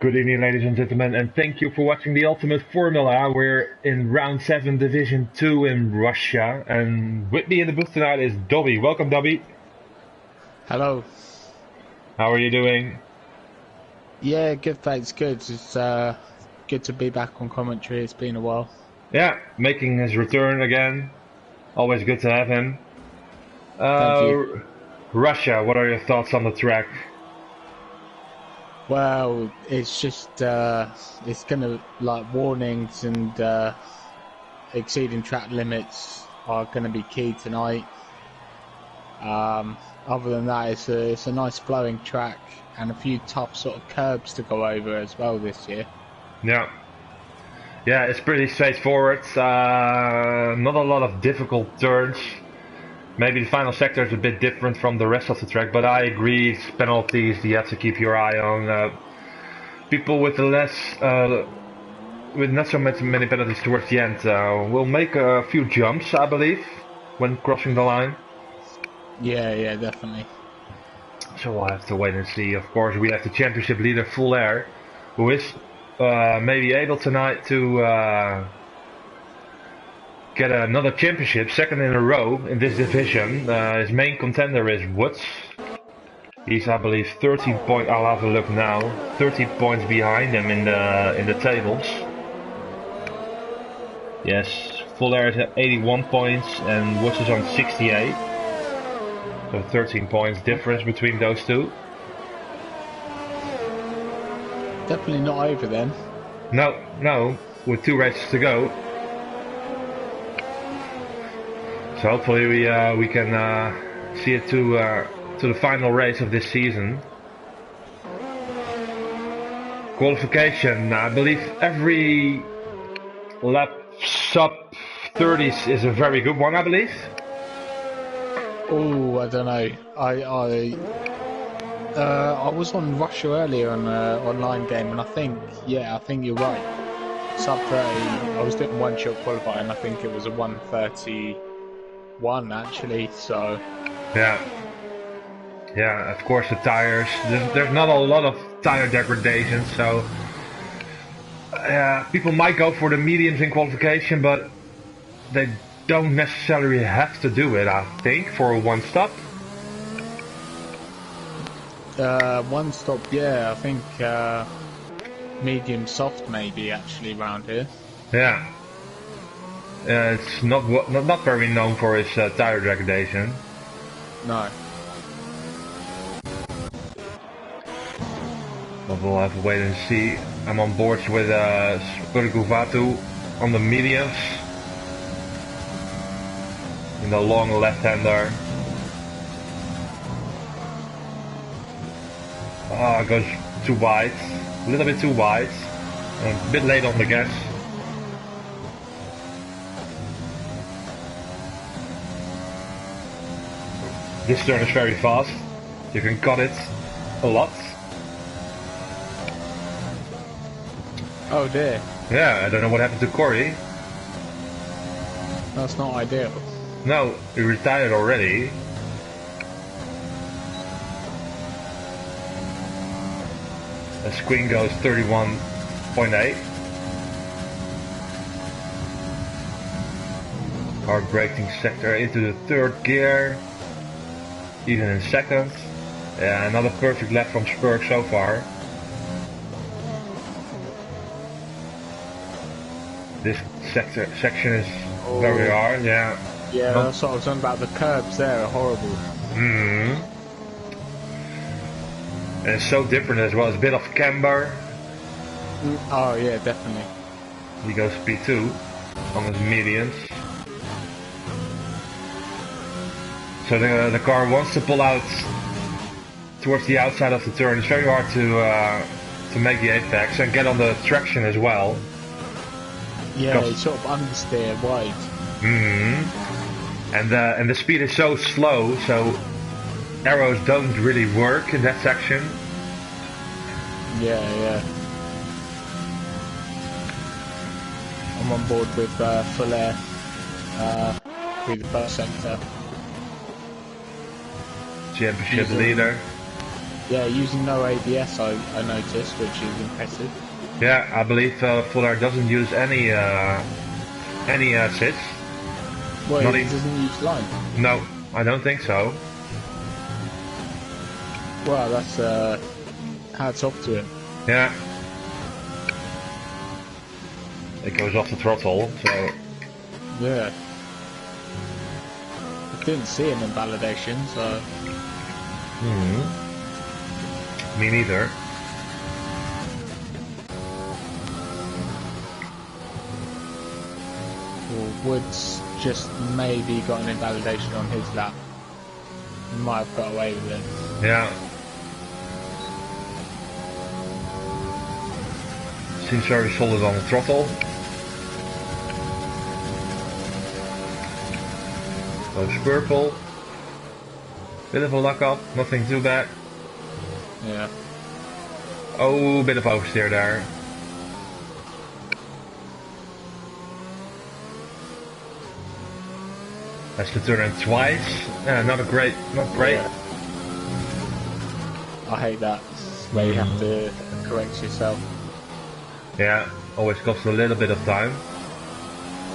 Good evening, ladies and gentlemen, and thank you for watching the Ultimate Formula. We're in Round 7, Division 2 in Russia, and with me in the booth tonight is Dobby. Welcome, Dobby. Hello. How are you doing? Yeah, good, thanks, good. It's good to be back on commentary. It's been a while. Yeah, making his return again. Always good to have him. Thank you. Russia, what are your thoughts on the track? Well, it's just, it's gonna, like, warnings and exceeding track limits are gonna be key tonight. Other than that, it's a nice flowing track and a few tough sort of curbs to go over as well this year. Yeah. Yeah, it's pretty straightforward. Not a lot of difficult turns. Maybe the final sector is a bit different from the rest of the track, but I agree, it's penalties you have to keep your eye on. People with with not so many penalties towards the end will make a few jumps, I believe, when crossing the line. Yeah, definitely. So we'll have to wait and see. Of course, we have the championship leader Full Air, who is maybe able tonight to get another championship, second in a row in this division. His main contender is Woods. He's, I believe, 13 points. I'll have a look now. 13 points behind him in the tables. Yes, Full Air is at 81 points and Woods is on 68. So 13 points difference between those two. Definitely not over then. No, with 2 races to go. So hopefully we can see it to the final race of this season. Qualification, I believe every lap sub 30s is a very good one, I believe. Oh, I don't know. I was on Russia earlier on an online game, and I think you're right. Sub 30. I was doing one shot qualifying. I think it was a 1:31 actually. So. Yeah, of course the tires. There's not a lot of tire degradation, so people might go for the mediums in qualification, but they don't necessarily have to do it, I think, for a one stop. One stop, yeah, I think medium soft maybe actually around here. Yeah. It's not very known for its tire degradation. No. But we'll have to wait and see. I'm on board with Spurguvatu on the mediums. In the long left-hander. It goes too wide. A little bit too wide. A bit late on the gas. This turn is very fast. You can cut it a lot. Oh dear. Yeah, I don't know what happened to Corey. That's not ideal. No, he retired already. The screen goes 31.8. Hard braking sector into the 3rd gear. Even in 2nd. Yeah, another perfect lap from Spurg so far. This section is very hard, yeah. Yeah, that's what I was talking about. The curbs there are horrible. And it's so different as well. It's a bit of camber. Oh yeah, definitely. He goes P2 on his mediums. So the car wants to pull out towards the outside of the turn. It's very hard to make the apex and get on the traction as well. Yeah, it's sort of understeer wide. And the speed is so slow, so arrows don't really work in that section. Yeah. I'm on board with Full Air through the 1st sector. Championship leader. Yeah, using no ABS, I noticed, which is impressive. Yeah, I believe Full Air doesn't use any assists. Well, Not he even. doesn't use line. No, I don't think so. Well, that's hats off to him. Yeah. It goes off the throttle, so. Yeah. I didn't see him in validation, so. Me neither. Well, Woods just maybe got an invalidation on his lap. He might have got away with it. Yeah. Seems very solid on the throttle. Goes purple. Bit of a luck up, nothing too bad. Yeah. Oh, bit of oversteer there. Has to turn in twice. Not great. Yeah. I hate that. Where you have to correct yourself. Yeah, always costs a little bit of time.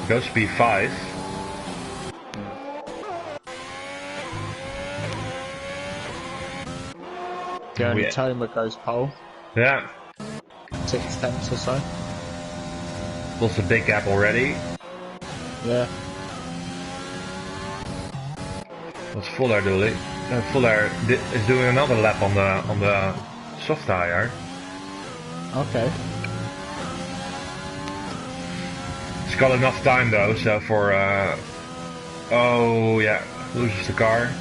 Goes speed 5. The only Toma goes pole. Yeah. 6 tenths or so. Pulls a big gap already. Yeah. What's Full Air doing? Full Air is doing another lap on the soft tire. Okay. It's got enough time though, so for oh yeah, loses the car.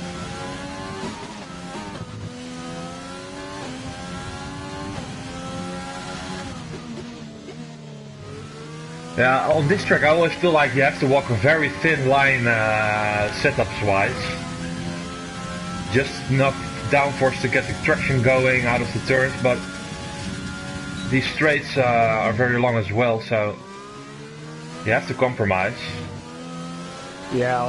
Yeah, on this track I always feel like you have to walk a very thin line setups wise. Just enough downforce to get the traction going out of the turns, but these straights are very long as well, so you have to compromise. Yeah,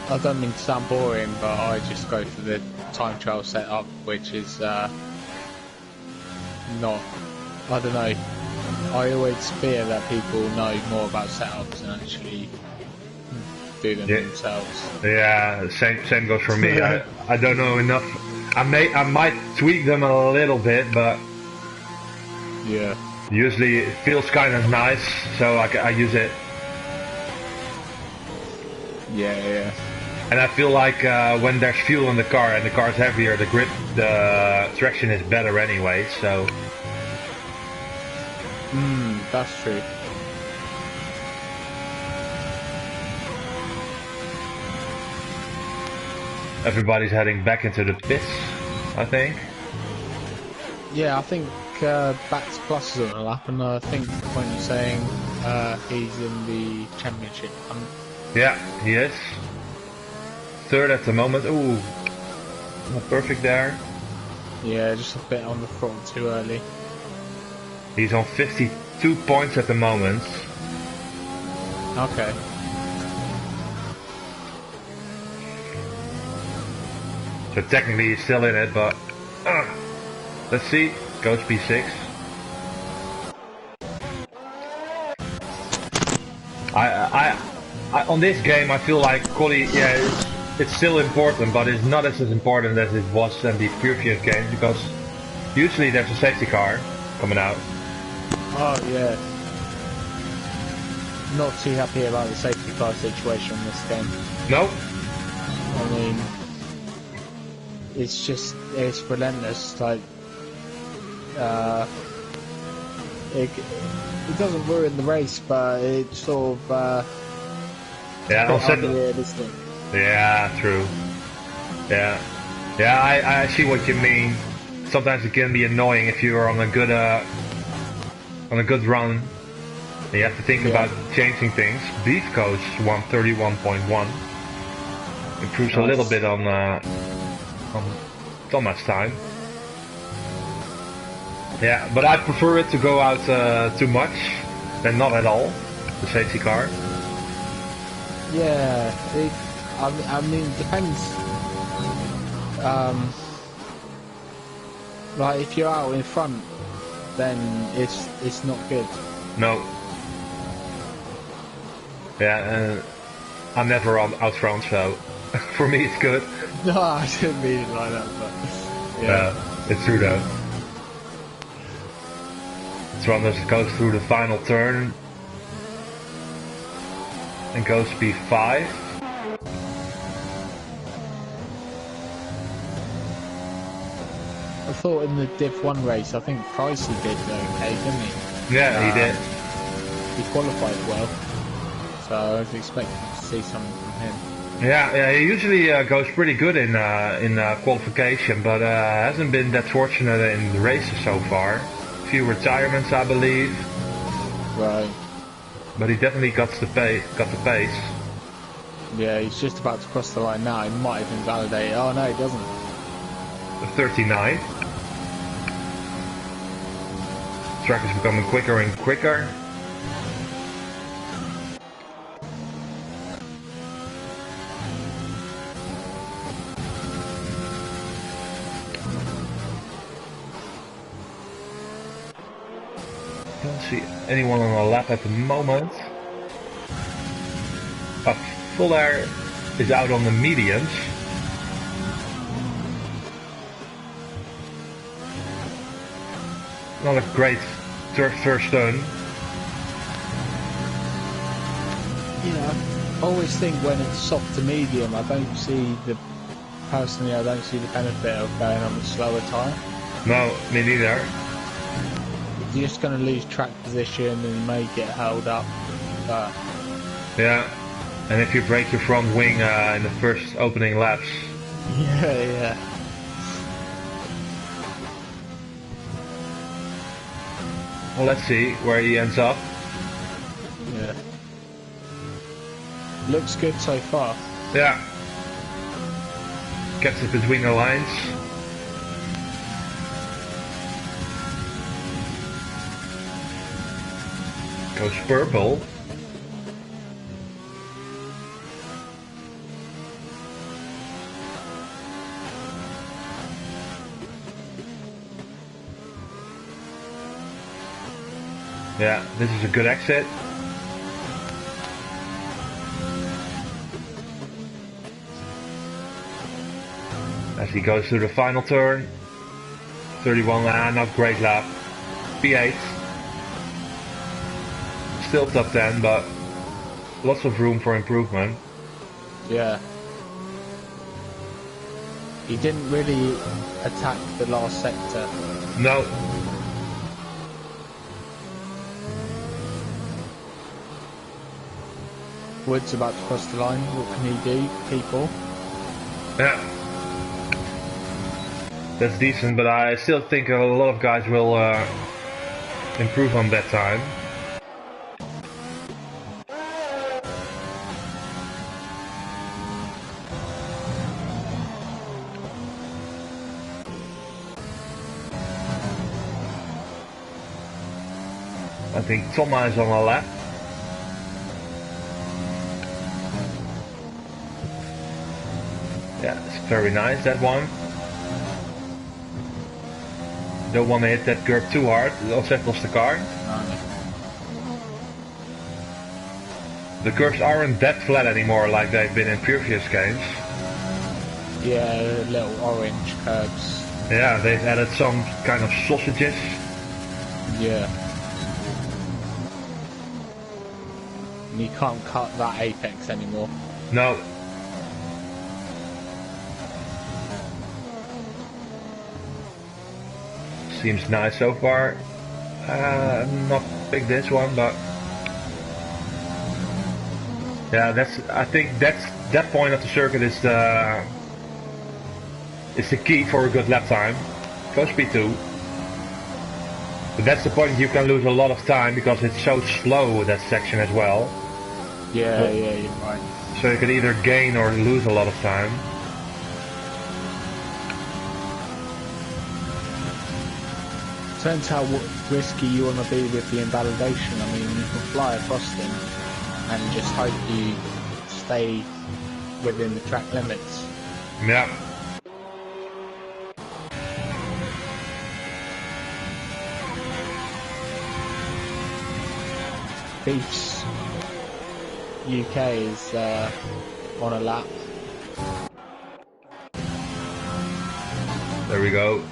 I don't mean to sound boring, but I just go for the time trial setup, which is not, I don't know, I always fear that people know more about setups and actually do them themselves. Yeah, same goes for me. I don't know enough. I might tweak them a little bit, but yeah, usually it feels kind of nice, so I use it. Yeah. And I feel like when there's fuel in the car and the car's heavier, the traction is better anyway, so. That's true. Everybody's heading back into the pits, I think. Yeah, I think Bax Plus is on the lap, and I think when you're saying he's in the championship hunt. Yeah, he is. Third at the moment. Ooh, not perfect there. Yeah, just a bit on the throttle too early. He's on 52 points at the moment. Okay. So technically he's still in it, but let's see. Goes P6. I on this game I feel like quality, yeah, it's still important, but it's not as important as it was in the previous games, because usually there's a safety car coming out. Oh yeah. Not too happy about the safety car situation in this game. No? I mean, it's relentless. Like, it doesn't ruin the race, but it sort of unrealistic. Yeah, true. Yeah, I see what you mean. Sometimes it can be annoying if you are on a good run. You have to think about changing things. Beef coach 131.1 improves a little bit on Thomas' time. Yeah, but I prefer it to go out too much than not at all. The safety car. Yeah, I mean, it depends. Like if you're out in front, then it's not good. No. Yeah, I'm never out front, so for me it's good. No, I didn't mean it like that, but yeah. It's true though. This one just goes through the final turn and goes speed 5. I thought in the Div 1 race, I think Pricey did okay, didn't he? Yeah, he did. He qualified well, so I was expecting to see something from him. Yeah, he usually goes pretty good in qualification, but hasn't been that fortunate in the races so far. A few retirements, I believe. Right. But he definitely got the pace. Yeah, he's just about to cross the line now. He might even validate it. Oh no, he doesn't. 39. Track is becoming quicker and quicker. Don't see anyone on the lap at the moment. Full Air is out on the mediums. Not a great first turn. Yeah, I always think when it's soft to medium, I don't see the benefit of going on the slower tyre. No, me neither. You're just going to lose track position and may get held up. But yeah, and if you break your front wing in the first opening laps. Yeah. Well, let's see where he ends up. Yeah. Looks good so far. Yeah. Gets it between the lines. Goes purple. Yeah, this is a good exit. As he goes through the final turn. 31, not great lap. P8. Still top 10, but lots of room for improvement. Yeah. He didn't really attack the last sector. No. Wood's about to cross the line. What can he do, people? Yeah. That's decent, but I still think a lot of guys will improve on that time. I think Thomas is on the left. Yeah, it's very nice, that one. Don't want to hit that curb too hard, or settles the car. The curves aren't that flat anymore like they've been in previous games. Yeah, little orange curbs. Yeah, they've added some kind of sausages. Yeah. And you can't cut that apex anymore. No. Seems nice so far. Not pick this one, but yeah, I think that point of the circuit is the key for a good lap time. Go speed 2. But that's the point you can lose a lot of time because it's so slow, that section as well. Yeah, you're right. So you can either gain or lose a lot of time. Depends how risky you want to be with the invalidation. I mean, you can fly across them and just hope you stay within the track limits. Yeah. Beef's UK is on a lap. There we go.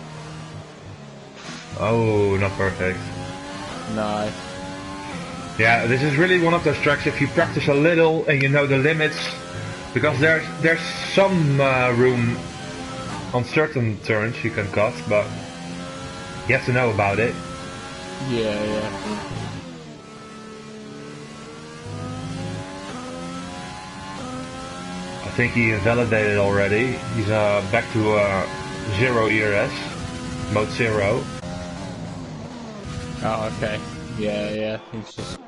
Oh, not perfect. No. Yeah, this is really one of those tracks, if you practice a little and you know the limits, because there's some room on certain turns you can cut, but you have to know about it. Yeah. I think he invalidated already. He's back to 0 ERS, mode 0. Oh, okay. Yeah. He's just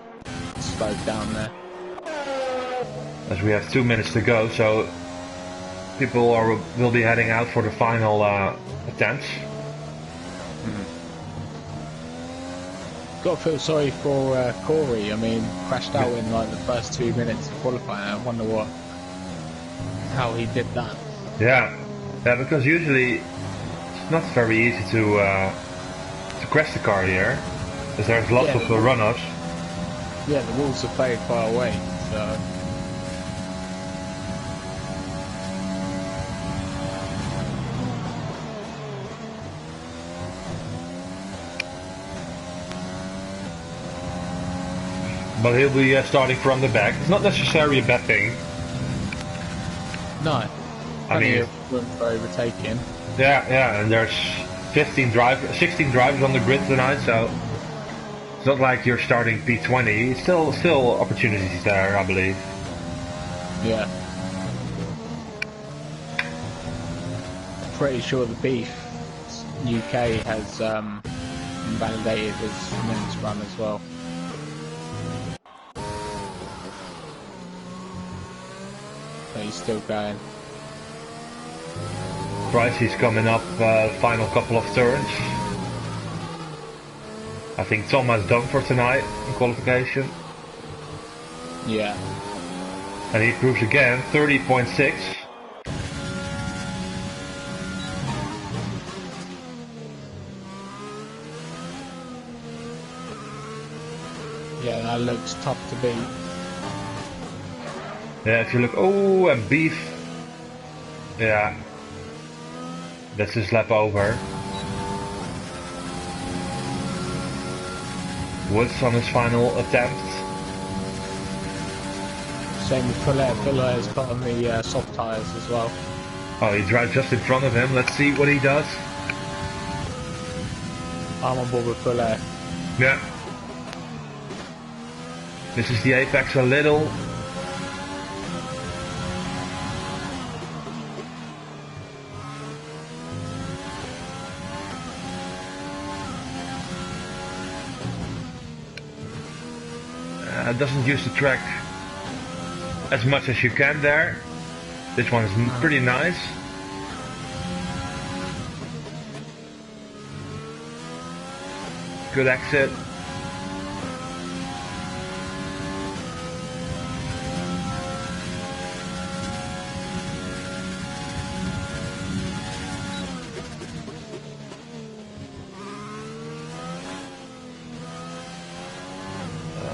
slowed down there. As we have 2 minutes to go, so people will be heading out for the final attempts. Got to feel sorry for Corey. I mean, crashed out in like the first 2 minutes of qualifying. I wonder how he did that. Yeah, because usually it's not very easy to crash the car here, because there's lots of runners. Yeah, the walls are very far away, so. But he'll be starting from the back. It's not necessarily a bad thing. No. I mean, of room for overtaking. Yeah, and there's 16 drivers on the grid tonight, so it's not like you're starting P20. Still opportunities there, I believe. Yeah. Pretty sure the Beef UK has invalidated his minutes run as well. So he's still going. Pricey's coming up final couple of turns. I think Thomas done for tonight in qualification. Yeah. And he proves again 30.6. Yeah, that looks tough to beat. Yeah, if you look, oh, and Beef. Yeah. That's his lap over. Woods on his final attempt. Same with Fuller. Fuller has got on the soft tyres as well. Oh, he drives just in front of him. Let's see what he does. I'm on board with Fuller. Yeah. This is the apex a little. Doesn't use the track as much as you can there. This one is pretty nice. Good exit.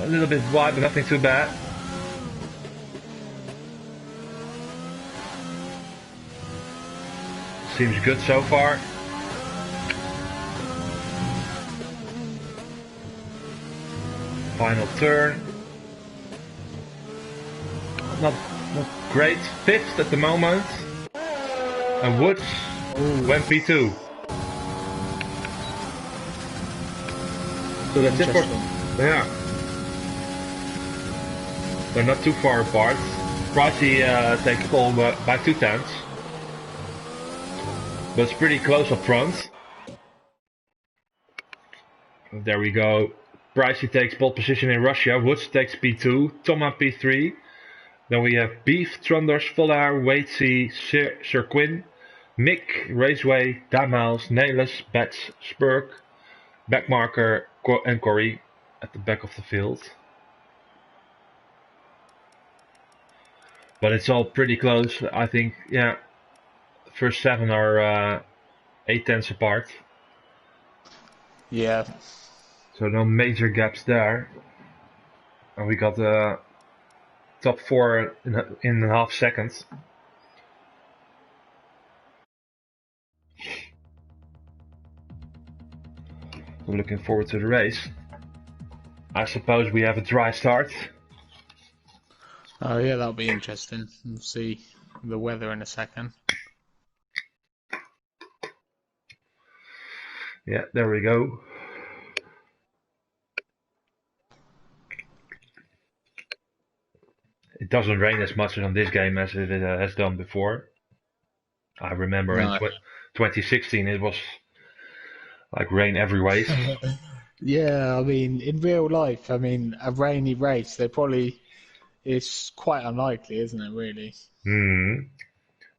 A little bit wide, but nothing too bad. Seems good so far. Final turn. Not great. Fifth at the moment. And Woods went P2. So that's it for... Yeah. They're not too far apart. Pricey takes pole by 2/10. But it's pretty close up front. There we go. Pricey takes pole position in Russia. Woods takes P2. Thomas P3. Then we have Beef, Tronders, Vollaar, Waitsy, Sir Quinn, Mick, Raceway, Damals, Nelis, Bats, Spurk, Backmarker, and Corey at the back of the field. But it's all pretty close. I think, yeah, the first 7 are 8/10 apart. Yeah. So no major gaps there. and we got top 4 in half seconds. We're looking forward to the race. I suppose we have a dry start. Oh yeah, that'll be interesting. We'll see the weather in a second. Yeah, there we go. It doesn't rain as much on this game as it has done before. I remember in 2016 it was like rain every race. Yeah, I mean, in real life, I mean, a rainy race, it's quite unlikely, isn't it, really?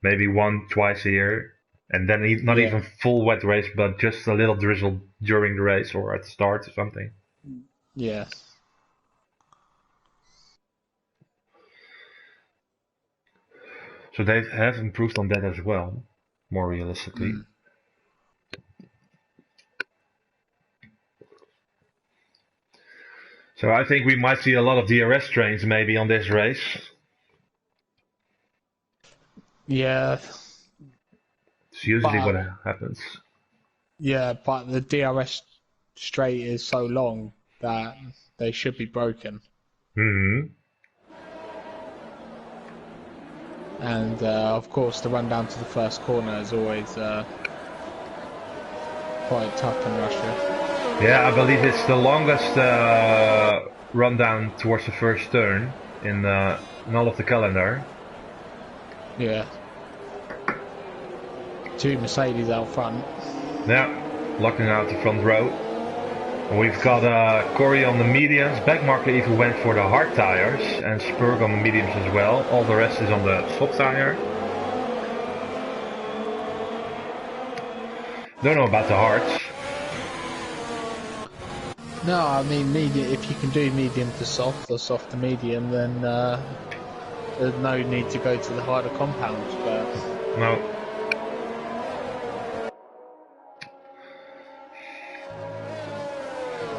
Maybe one, twice a year. And then not Yeah. even full wet race, but just a little drizzle during the race or at the start or something. Yeah. So they have improved on that as well, more realistically. So I think we might see a lot of DRS trains maybe on this race. Yeah. It's usually what happens. Yeah, but the DRS straight is so long that they should be broken. And of course, the run down to the first corner is always quite tough in Russia. Yeah, I believe it's the longest run down towards the first turn in all of the calendar. Yeah. 2 Mercedes out front. Yeah, locking out the front row. And we've got Corey on the mediums, Backmarker even went for the hard tires, and Spurg on the mediums as well. All the rest is on the soft tire. Don't know about the hards. No, I mean, medium. If you can do medium to soft or soft to medium, then there's no need to go to the harder compounds. But no.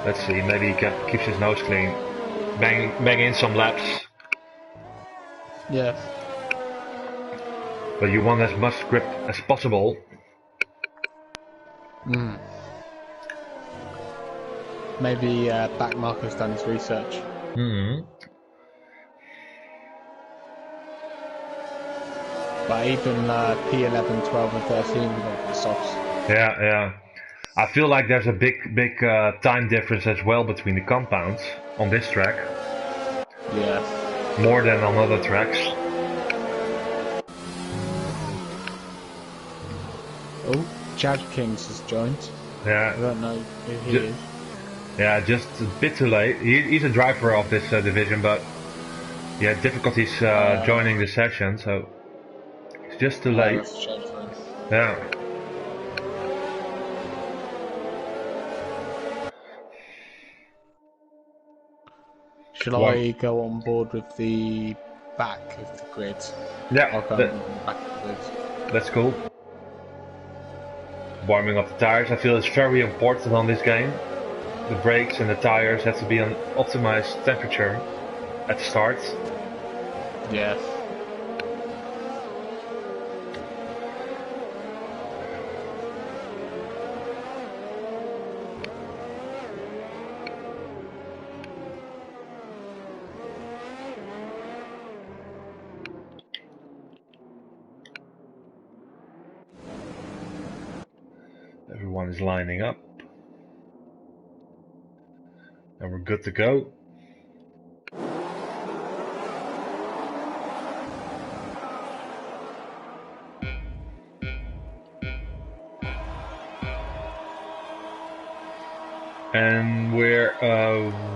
Let's see, maybe he keeps his nose clean. Bang in some laps. Yeah. But you want as much grip as possible. Maybe Backmarker's done his research. But even P11, 12 and 13 we got for the softs. Yeah. I feel like there's a big time difference as well between the compounds on this track. Yeah. More than on other tracks. Oh, Chad Kings has joined. Yeah. I don't know who he is. Yeah, just a bit too late. He's a driver of this division, but he had difficulties joining the session, so it's just too late. That's a shame for him. Yeah. Shall I go on board with the back of the grid? Yeah, I'll go on the back of the grid. That's cool. Warming up the tires, I feel it's very important on this game. The brakes and the tires have to be on optimized temperature at the start. Yeah. Everyone is lining up. And we're good to go. And we're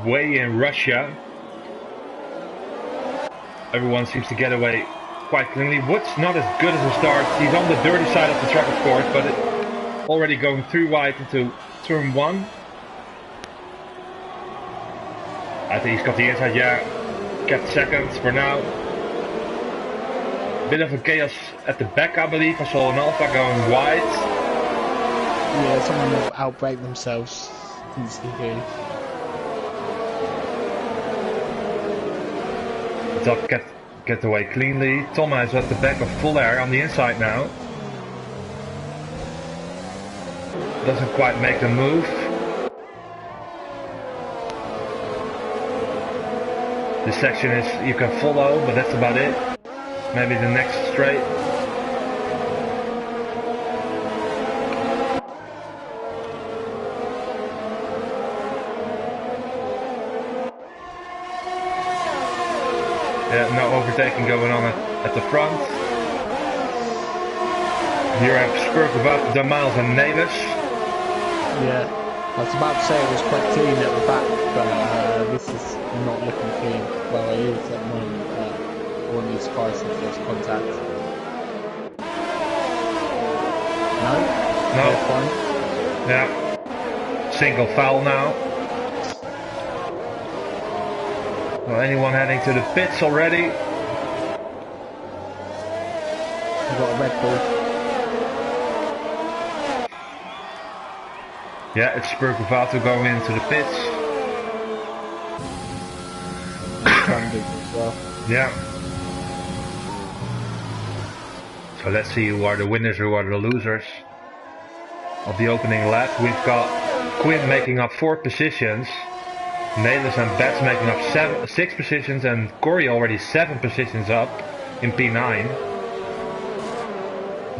way in Russia. Everyone seems to get away quite cleanly. Wood's not as good as a start. He's on the dirty side of the track, of course, but already going through wide into turn 1. I think he's got the inside, yeah. Kept seconds for now. Bit of a chaos at the back, I believe. I saw an Alpha going wide. Yeah, someone will outbrake themselves. Didn't see who. Duff get away cleanly. Thomas is at the back of Full Air on the inside now. Doesn't quite make the move. This section is you can follow, but that's about it. Maybe the next straight. Yeah, no overtaking going on at the front. Here I have Spurk about the Miles and Navis. Yeah, I was about to say it was quite clean at the back, but this is not looking clean. Well, it is at the moment. Wouldn't be surprised if there's contact. No? No. Fine. Yeah. Single foul now. Well, anyone heading to the pits already? We've got a Red Bull. Yeah, it's Spurkovato going into the pits. As well. Yeah. So let's see who are the winners, who are the losers of the opening lap. We've got Quinn making up 4 positions, Nelis and Bats making up 6 positions, and Corey already 7 positions up in P9.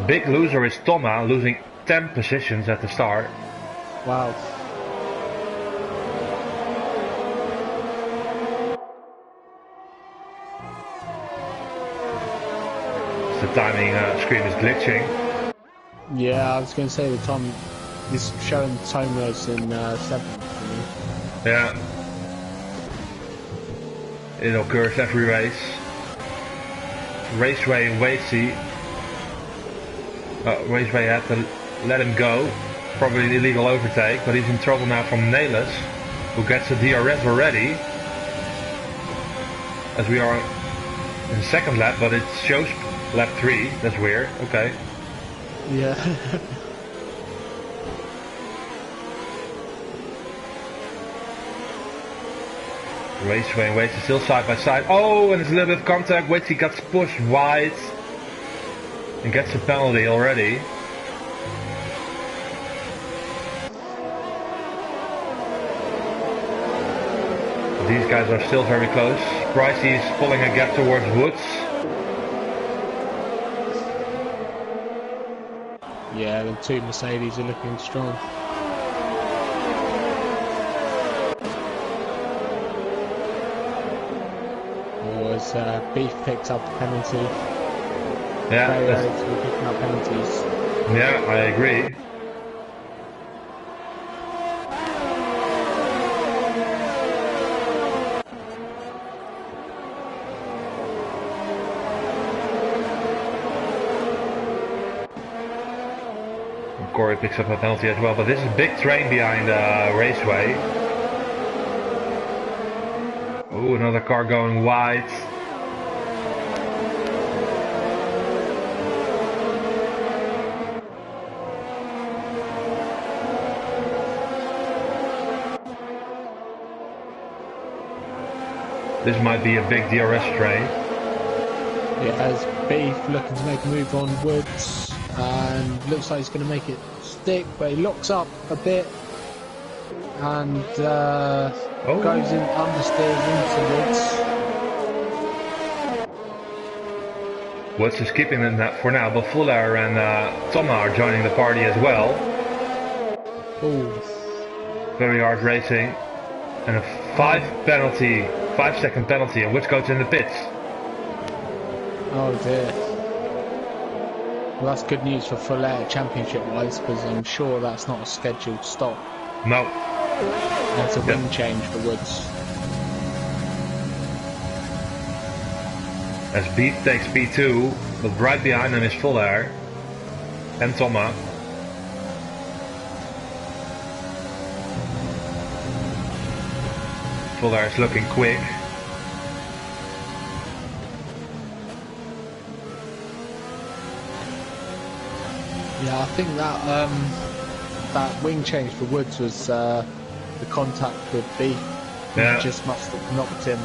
Big loser is Toma, losing 10 positions at the start. Wow. The timing screen is glitching. Yeah, I was going to say the time is showing Toma's in 7th for me. Yeah. It occurs every race. Raceway and Wacy. Raceway had to let him go. Probably an illegal overtake, but he's in trouble now from Nelis, who gets a DRS already. As we are in second lap, but it shows lap 3. That's weird. Okay. Yeah. Raceway and Wacy still side by side. Oh, and there's a little bit of contact. Wacy gets pushed wide and gets a penalty already. These guys are still very close. Pricey is pulling a gap towards Woods. Yeah, the 2 Mercedes are looking strong. As Beef picks up a penalty. Yeah, very early to be picking up penalties. Yeah, I agree. Corey picks up a penalty as well, but this is a big train behind Raceway. Oh, another car going wide. This might be a big DRS train. Yeah, as Beef looking to make a move on Woods. And looks like he's going to make it stick, but he locks up a bit and goes in, understeers into Woods. Woods is keeping it for now, but Fuller and Toma are joining the party as well. Ooh. Very hard racing, and a 5-second penalty, and Woods goes in the pits. Oh dear. Well, that's good news for Full Air championship-wise, because I'm sure that's not a scheduled stop. No. That's a wing change for Woods. As Beef takes P2, but right behind him is Full Air and Toma. Full Air is looking quick. Yeah, I think that that wing change for Woods was the contact with Beef. Yeah. He just must have knocked him.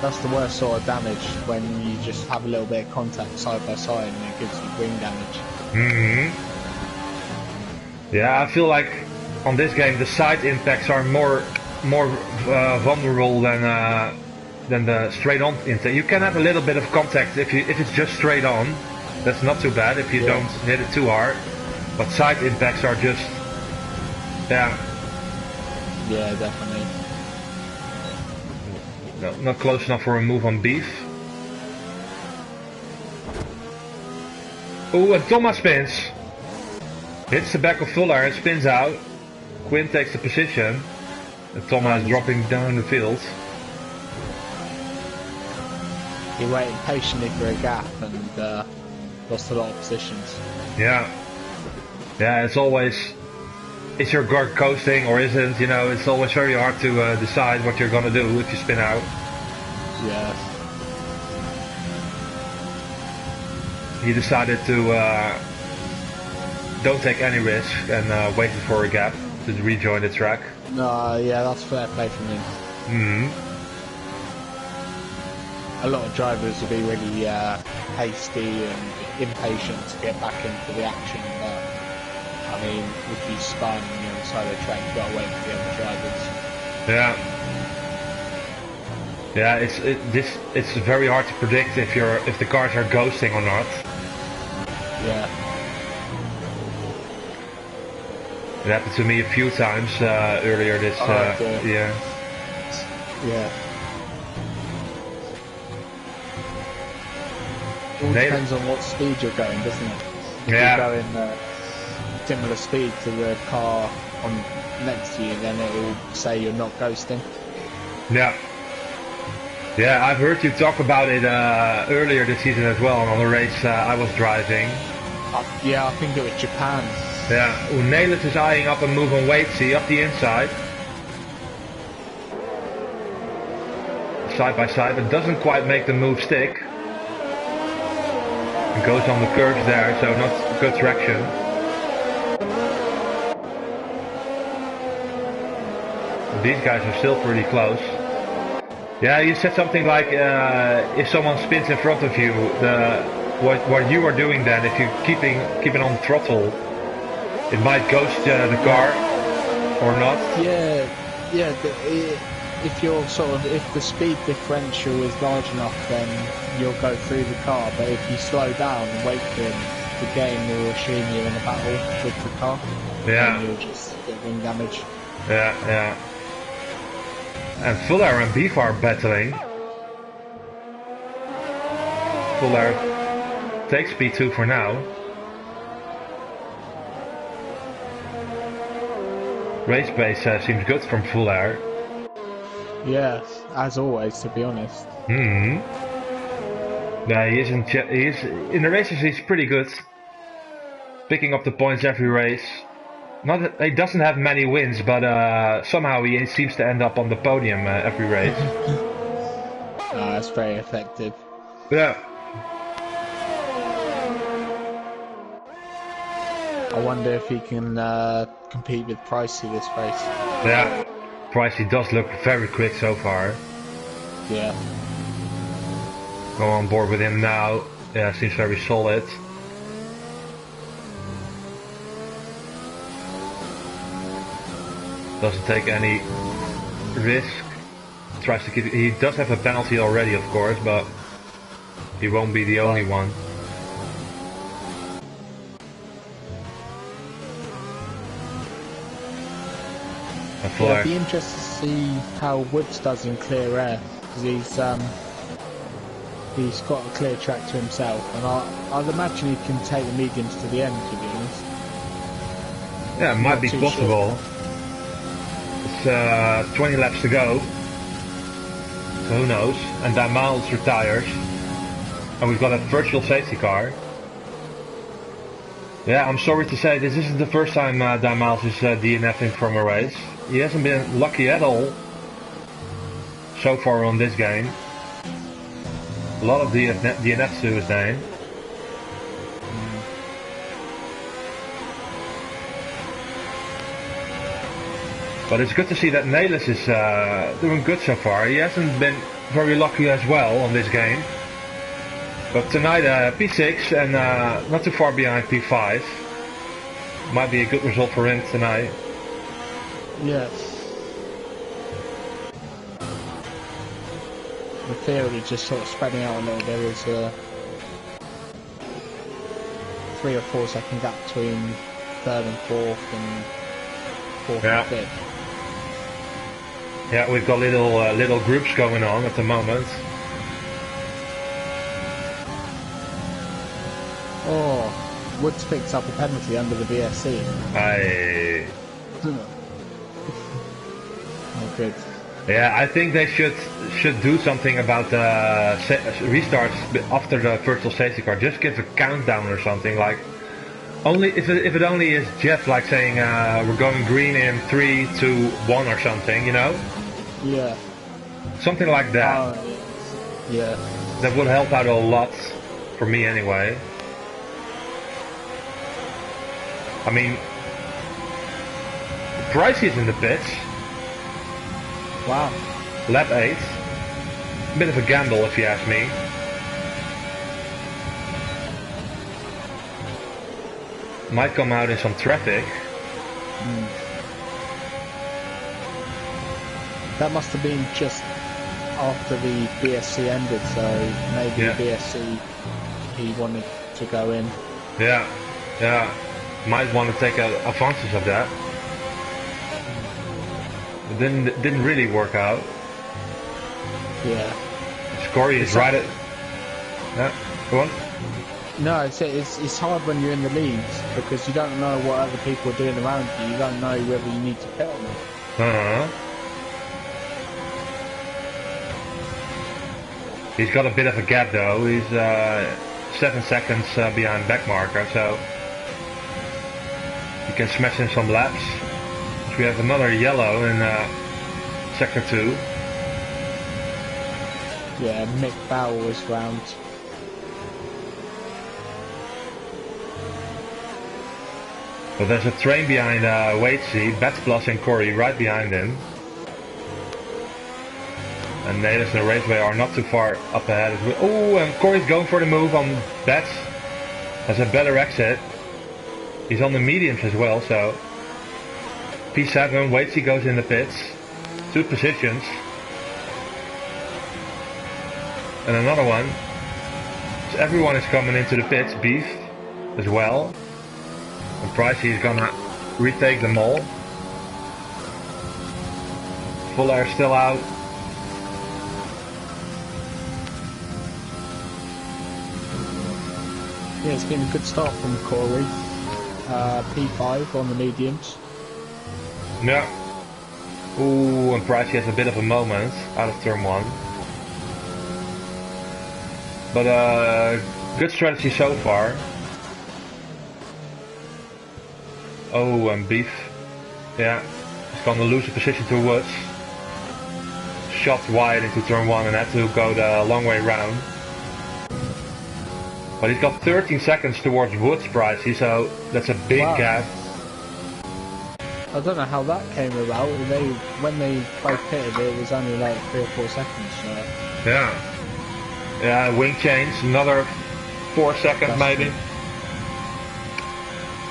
That's the worst sort of damage, when you just have a little bit of contact side by side and it gives you wing damage. Yeah, I feel like on this game the side impacts are more vulnerable than the straight on impact. You can have a little bit of contact if it's just straight on. That's not too bad if you don't hit it too hard. But side impacts are just yeah, definitely. no, not close enough for a move on beef. Oh, and Thomas spins. Hits the back of Fuller and spins out. Quinn takes the position. And Thomas is dropping down the field. He waited patiently for a gap and lost a lot of positions. Yeah. Yeah, it's always... Is your guard coasting or isn't? You know, it's always very hard to decide what you're gonna do if you spin out. Yeah. He decided to don't take any risk and waited for a gap to rejoin the track. No, yeah, that's fair play from him. A lot of drivers will be really hasty and impatient to get back into the action, but I mean, if you spun on the other side of the track, you've got to wait for the other drivers. Yeah. Yeah, it's very hard to predict if the cars are ghosting or not. Yeah. It happened to me a few times earlier this yeah. Yeah. It all depends on what speed you're going, doesn't it? If you're going similar speed to the car on next to you, then it will say you're not ghosting. Yeah. Yeah, I've heard you talk about it earlier this season as well on a race I was driving. Yeah, I think it was Japan. Yeah, Unelis is eyeing up a move on Waitsy up the inside. Side by side, but doesn't quite make the move stick. It goes on the curves there, so not good traction. These guys are still pretty close. Yeah, you said something like if someone spins in front of you, what you are doing then, if you keep it on throttle, it might ghost the car or not. If the speed differential is large enough, then you'll go through the car. But if you slow down and wait for him, the game will assume you're in a battle with the car. Yeah. And you'll just get wing damage. Yeah. And Fuller and Beef are battling. Fuller takes P2 for now. Race pace seems good from Fuller. Yes, as always, to be honest. Yeah, he is in the races. He's pretty good, picking up the points every race. Not that he doesn't have many wins, but somehow he seems to end up on the podium every race. That's very effective. Yeah. I wonder if he can compete with Pricey this race. Yeah. Pricey does look very quick so far. Yeah. Go on board with him now. Yeah, seems very solid. Doesn't take any risk. Tries to keep. He does have a penalty already, of course, but he won't be the only one. Yeah, it'd be interesting to see how Woods does in clear air, because he's got a clear track to himself, and I'd imagine he can take the mediums to the end, to be honest. Yeah, it might be possible. It's 20 laps to go, so who knows? And Dan Miles retires, and we've got a virtual safety car. Yeah, I'm sorry to say, this isn't the first time Dan Miles is DNFing from a race. He hasn't been lucky at all so far on this game. A lot of DNFs to his name. But it's good to see that Nelis is doing good so far. He hasn't been very lucky as well on this game. But tonight P6 and not too far behind P5. Might be a good result for him tonight. Yes. The field is just sort of spreading out a little bit. There's a 3 or 4 second gap between third and fourth and fourth and fifth. Yeah, we've got little groups going on at the moment. Oh, Woods picks up a penalty under the BSC. Aye. Oh, good. Yeah, I think they should do something about restarts after the virtual safety car. Just give a countdown or something, like only if it only is Jeff like saying we're going green in 3, 2, 1 or something, you know? Yeah. Something like that. Yeah. That would help out a lot for me anyway. I mean, Pricey is in the pits. Wow. Lap 8. Bit of a gamble if you ask me. Might come out in some traffic. That must have been just after the BSC ended, so maybe the BSC he wanted to go in. Yeah, yeah. Might want to take advantage of that. It didn't really work out. Yeah. Corey is right at... Yeah, go on. No, it's hard when you're in the leads because you don't know what other people are doing around you. You don't know whether you need to pit or not. He's got a bit of a gap though. He's 7 seconds behind back marker, so he can smash in some laps. We have another yellow in sector 2. Yeah, Mick Bowell is round. But there's a train behind Waitsy, Bats Plus and Corey right behind him. And Nelis and Raceway are not too far up ahead. Oh, and Corey's going for the move on Bats. Has a better exit. He's on the mediums as well, so... P7, Waitsy goes in the pits. 2 positions. And another one. So everyone is coming into the pits, Beef as well. And Pricey is gonna retake them all. Full air still out. Yeah, it's been a good start from Corey. P5 on the mediums. Yeah. Ooh, and Pricey has a bit of a moment out of turn 1. But good strategy so far. Oh, and Beef. Yeah, he's gonna lose a position to Woods. Shot wide into turn 1 and had to go the long way round. But he's got 13 seconds towards Woods, Pricey, so that's a big gap. I don't know how that came about. When they both pitted, it was only like 3 or 4 seconds. So. Yeah. Yeah, wing change, another 4 seconds maybe.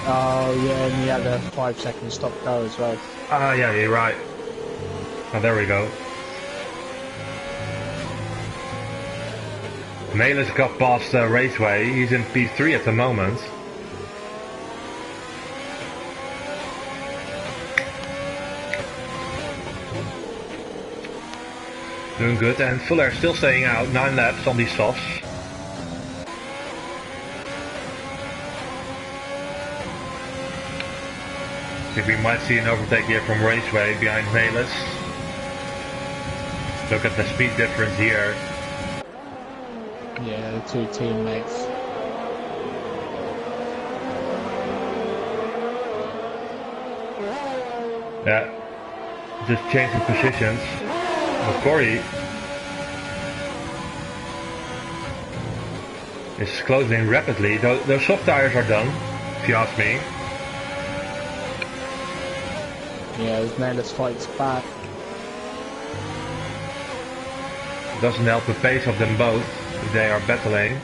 Oh yeah, and he had a 5 second stop go as well. Ah, yeah, you're right. Oh, there we go. Nelis got past Raceway. He's in P3 at the moment. Doing good, and Fuller still staying out. 9 laps on these softs. I think we might see an overtake here from Raceway behind Nelis. Look at the speed difference here. Yeah, the 2 teammates. Yeah, just changing positions. But Corey is closing rapidly. Those soft tires are done, if you ask me. Yeah, as Nailers fights back. Doesn't help the pace of them both if they are battling.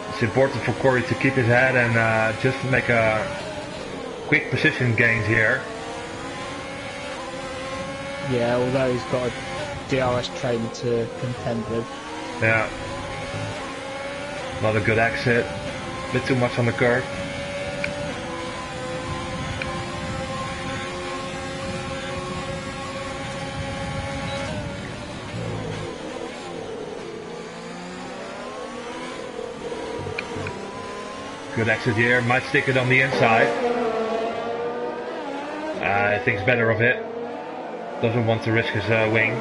It's important for Corey to keep his head and just make a quick position gains here. Yeah, although he's got a DRS train to contend with. Yeah. Not a good exit. A bit too much on the curve. Good exit here, might stick it on the inside. Thinks better of it. Doesn't want to risk his wing.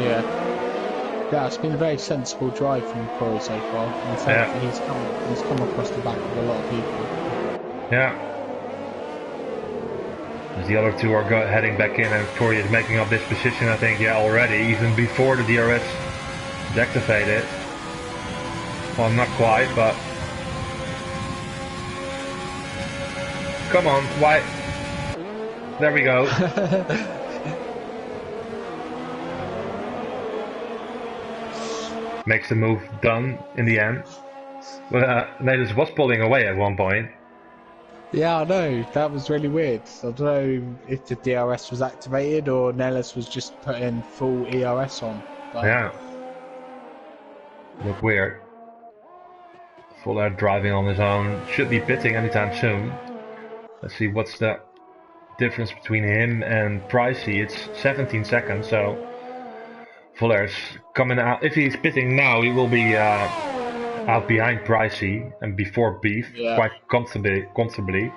Yeah. Yeah, it's been a very sensible drive from Corey so far. In fact, he's come across the back of a lot of people. Yeah. As the other two are heading back in and Corey is making up this position, I think, yeah, already, even before the DRS is activated. Well, not quite, but... Come on, why? There we go. Makes the move done in the end. Nailers was pulling away at one point. Yeah, I know. That was really weird. I don't know if the DRS was activated or Nellis was just putting full ERS on. But... Yeah. Look weird. Fuller driving on his own. Should be pitting anytime soon. Let's see what's the difference between him and Pricey. It's 17 seconds, so Fuller's coming out. If he's pitting now, he will be out behind Pricey and before Beef, quite comfortably.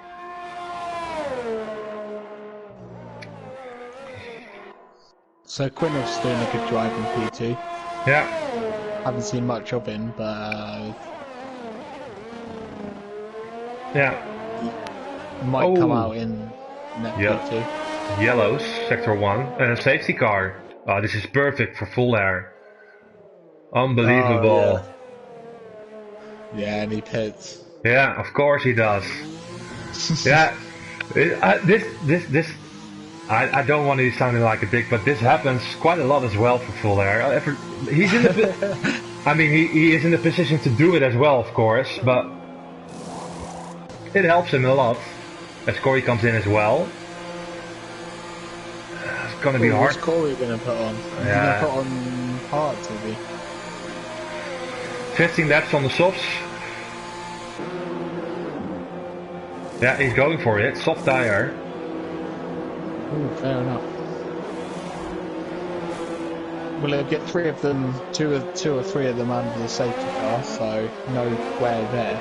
So Quinnoff's doing a good drive in P2. Yeah. Haven't seen much of him, but yeah. He might come out in net P2. Yellows, sector 1, and a safety car. Oh, this is perfect for Fuller. Unbelievable. Oh, yeah, and he pits. Yeah, of course he does. Yeah, this. I don't want to be sounding like a dick, but this happens quite a lot as well for Fuller. He's in the. I mean, he is in the position to do it as well, of course, but it helps him a lot. As Corey comes in as well. It's gonna be hard. What's Corey gonna put on? He's gonna put on hard, maybe. 15 laps on the softs. Yeah, he's going for it. Soft tire. Ooh, fair enough. Well, he'll get three of them, two or three of them under the safety car, so no way there.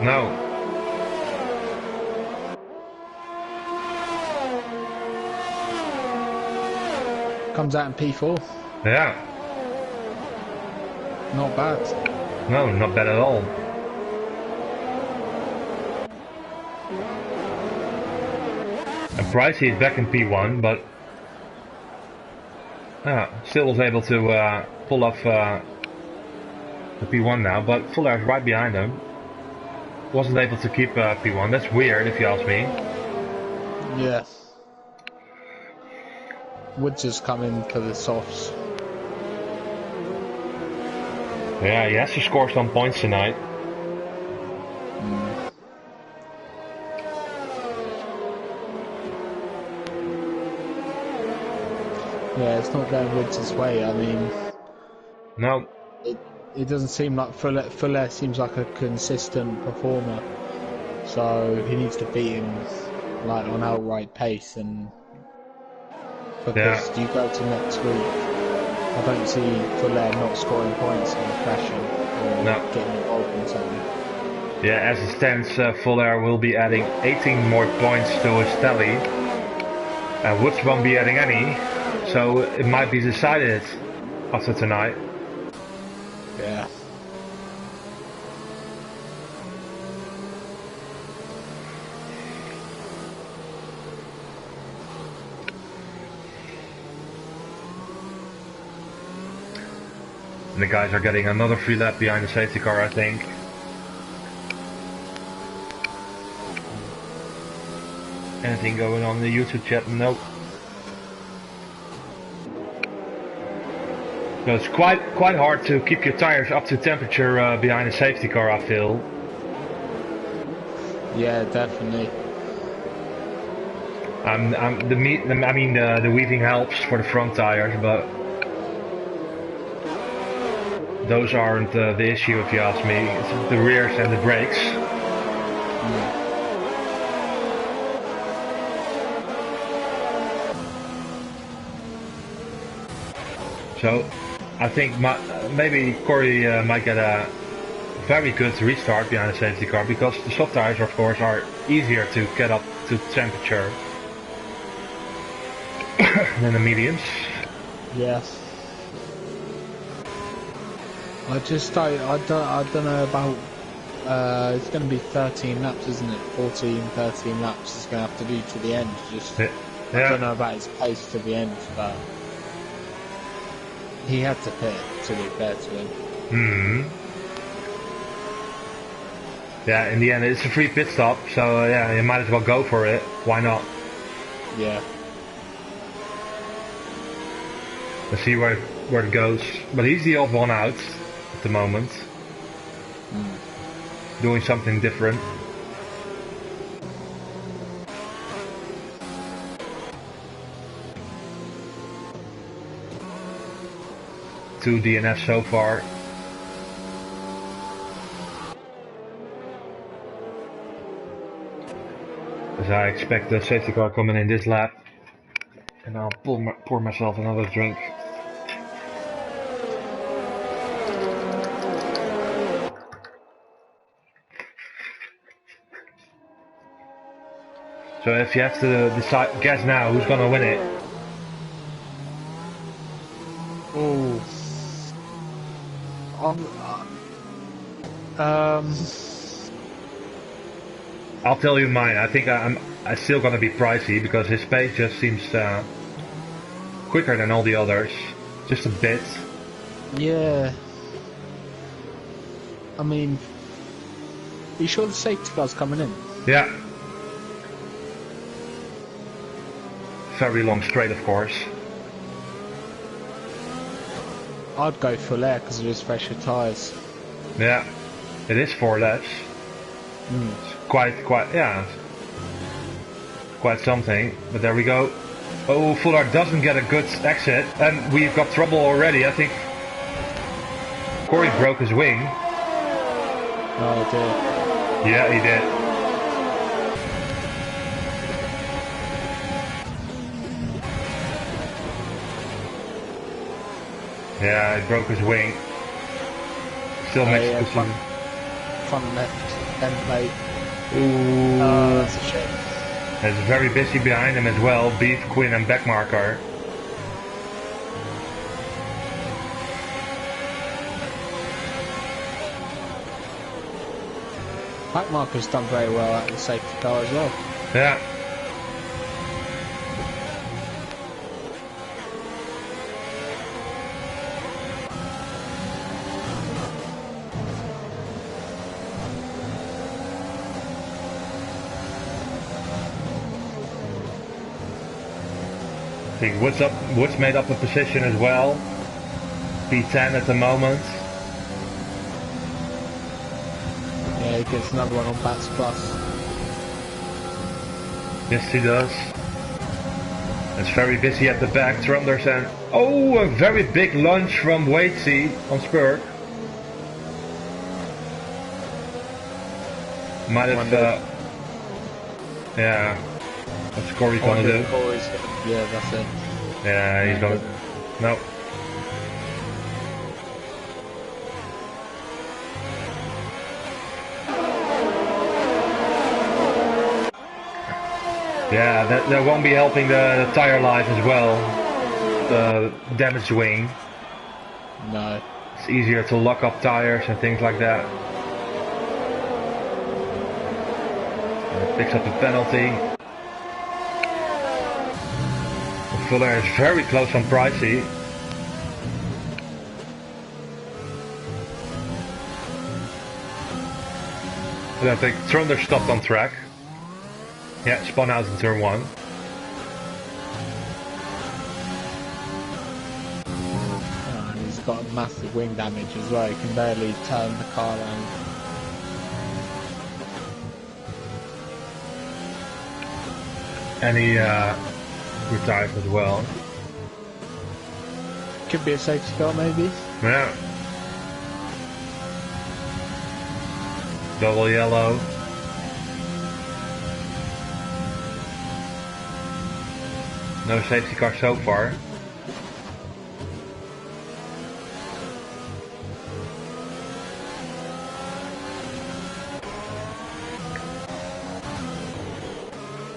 No. Comes out in P4. Yeah. Not bad. No, not bad at all. And Pricey is back in P1, but still was able to pull off the P1 now, but Fuller is right behind him. Wasn't able to keep P1. That's weird, if you ask me. Yeah. Woods has come in for the softs. Yeah, he has to score some points tonight. Yeah, it's not going Woods' way. I mean, no. It doesn't seem like Fuller seems like a consistent performer, so he needs to beat him like on outright pace, and because you go to next week, I don't see Fuller not scoring points and crashing or getting involved in something. Yeah, as it stands, Fuller will be adding 18 more points to his tally, and Woods won't be adding any, so it might be decided after tonight. Yeah. And the guys are getting another free lap behind the safety car, I think. Anything going on in the YouTube chat? Nope. So it's quite hard to keep your tires up to temperature behind a safety car, I feel. Yeah, definitely. The weaving helps for the front tires, but those aren't the issue if you ask me. It's the rears and the brakes. So I think maybe Corey might get a very good restart behind a safety car, because the soft tires, of course, are easier to get up to temperature than the mediums. Yes. I don't know about. It's going to be 13 laps, isn't it? 13 laps he's going to have to do to the end. I don't know about his pace to the end, but he had to pit, to be fair to him. Yeah, in the end it's a free pit stop, so yeah, you might as well go for it. Why not? Yeah. Let's see where it goes. But he's the odd one out at the moment. Doing something different. Two DNFs so far. As I expect the safety car coming in this lap. And I'll pour myself another drink. So if you have to guess now who's gonna win it. Oh. I'll tell you mine. I think I'm still gonna be Pricey, because his pace just seems quicker than all the others. Just a bit. Yeah. I mean, are you sure the safety car's coming in? Yeah. Very long straight, of course. I'd go full air because of his fresher tyres. Yeah, it is 4 laps. It's quite something. But there we go. Oh, Fuller doesn't get a good exit, and we've got trouble already. I think Corey broke his wing. Oh dear. Yeah, he did. Yeah, it broke his wing. Still makes it front left end plate. Ooh. Oh, that's a shame. It's very busy behind him as well. Beef, Quinn and Backmarker. Backmarker's done very well at the safety car as well. Yeah. I think Woods made up a position as well. P10 at the moment. Yeah, he gets another one on Bats Plus. Yes, he does. It's very busy at the back. Trunders and oh, a very big lunge from Waitsy on Spurk. Might have. Yeah. What's Corey gonna do? Yeah, that's it. Yeah, he's gonna. No. Yeah, that won't be helping the tire life as well. The damaged wing. No. It's easier to lock up tires and things like that. And it picks up the penalty. Fuller is very close on Pricey. But I think Trunder stopped on track. Yeah, spun out in turn 1. Oh, and he's got massive wing damage as well. He can barely turn the car around. And he retires as well. Could be a safety car, maybe. Yeah. Double yellow. No safety car so far.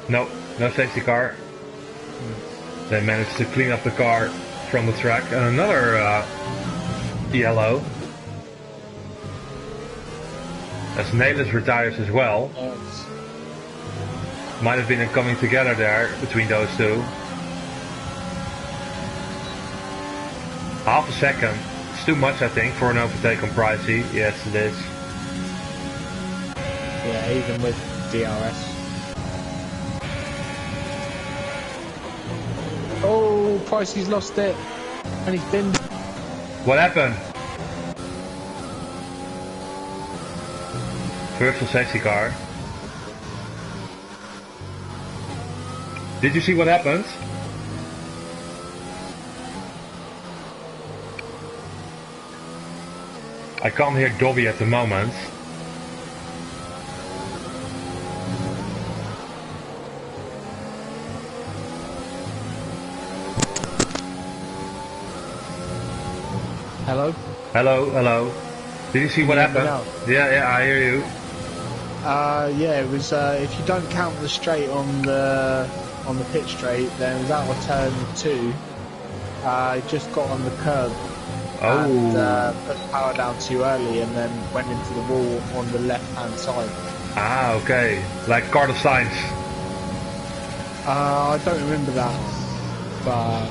No, no safety car. They managed to clean up the car from the track. And another yellow. As Nelis retires as well. Yes. Might have been a coming together there between those two. Half a second. It's too much, I think, for an overtake on Pricey. Yes, it is. Yeah, even with DRS. Oh, Pricey's lost it. And he's been... What happened? Virtual safety car. Did you see what happened? I can't hear Dobby at the moment. Hello? Hello, hello. Did you see what happened? Yeah, I hear you. Yeah, it was, if you don't count the straight on the pit straight, then it was out of turn 2. I just got on the curb and put the power down too early and then went into the wall on the left hand side. Ah, okay. Like Carlos Sainz. I don't remember that, but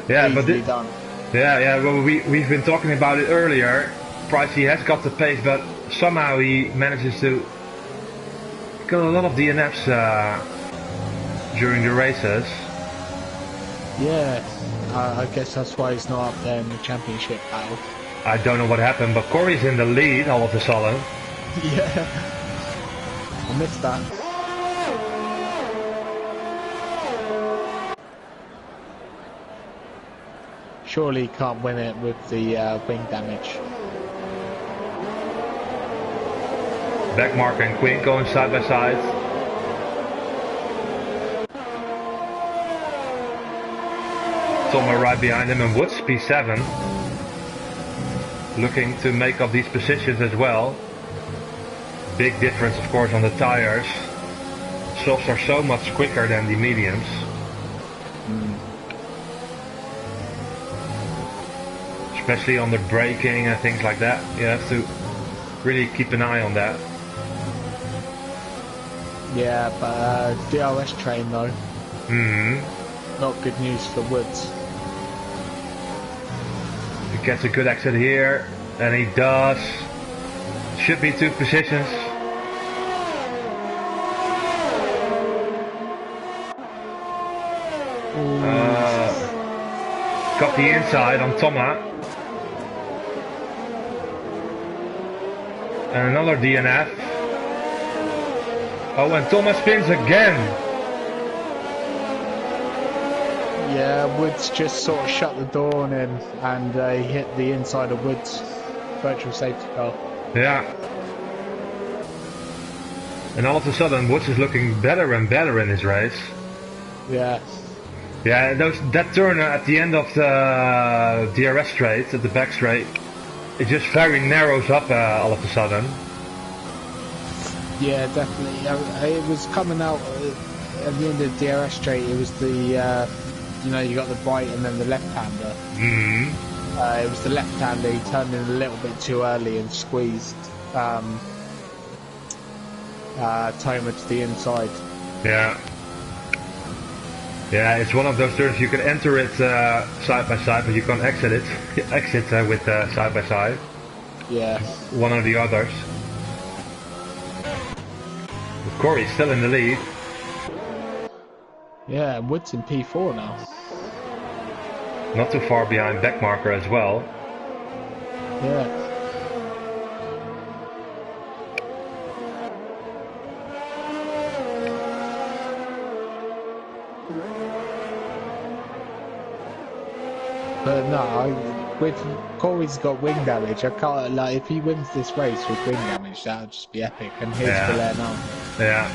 yeah, but done. Yeah. Well, we've been talking about it earlier. Pricey has got the pace, but somehow he manages to get a lot of DNFs during the races. Yeah, I guess that's why he's not up there in the championship battle. I don't know what happened, but Corey's in the lead all of a sudden. Yeah, I missed that. Surely he can't win it with the wing damage. Backmarker and Quinn going side by side. Thomas right behind him and Woods P7. Looking to make up these positions as well. Big difference of course on the tires. Softs are so much quicker than the mediums. Especially on the braking and things like that. You have to really keep an eye on that. Yeah, but DRS train though. Not good news for Woods. He gets a good exit here, and he does. Should be 2 positions. Got the inside on Thomas. And another DNF. Oh, and Thomas spins again. Yeah, Woods just sort of shut the door on him and he hit the inside of Woods' virtual safety car. Yeah. And all of a sudden Woods is looking better and better in this race. Yeah. Yeah, that turn at the end of the DRS straight, at the back straight, it just very narrows up all of a sudden. Yeah, definitely. It was coming out at the end of the DRS straight. It was the, you know, you got the right and then the left-hander. It was the left-hander. He turned in a little bit too early and squeezed Toma to the inside. Yeah. Yeah, it's one of those turns you can enter it side by side, but you can't exit it. Exit with side by side. Yeah. One or the others. Corey's still in the lead. Yeah, and Wood's in P4 now. Not too far behind backmarker as well. Yeah. But no, with Corey's got wing damage. I can't, like, if he wins this race with wing damage, that would just be epic. And here's Belair now. Yeah.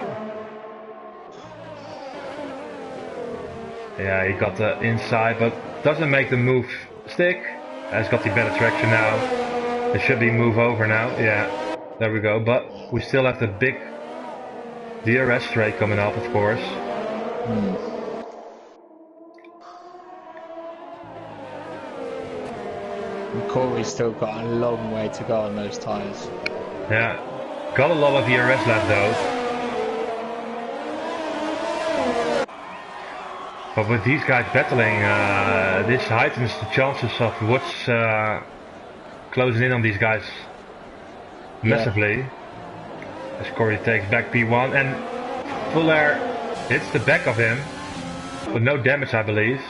Yeah, he got the inside, but doesn't make the move stick. Has got the better traction now. It should be move over now. Yeah, there we go. But we still have the big DRS straight coming up, of course. And Corey's still got a long way to go on those tyres. Yeah, got a lot of DRS left though. But with these guys battling, this heightens the chances of Woods closing in on these guys massively. Yeah. As Corey takes back P1 and Full Air hits the back of him, but no damage I believe.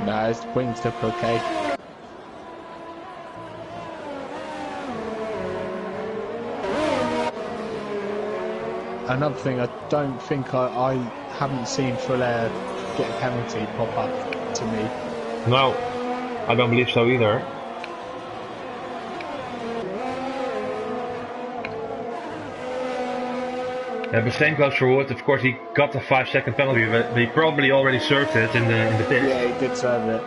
No, his wings look okay. Another thing, I don't think I haven't seen Full Air get a penalty pop up to me. No, I don't believe so either. Yeah, but same goes for Wood. Of course, he got the 5-second penalty, but he probably already served it in the pit. Yeah, he did serve it.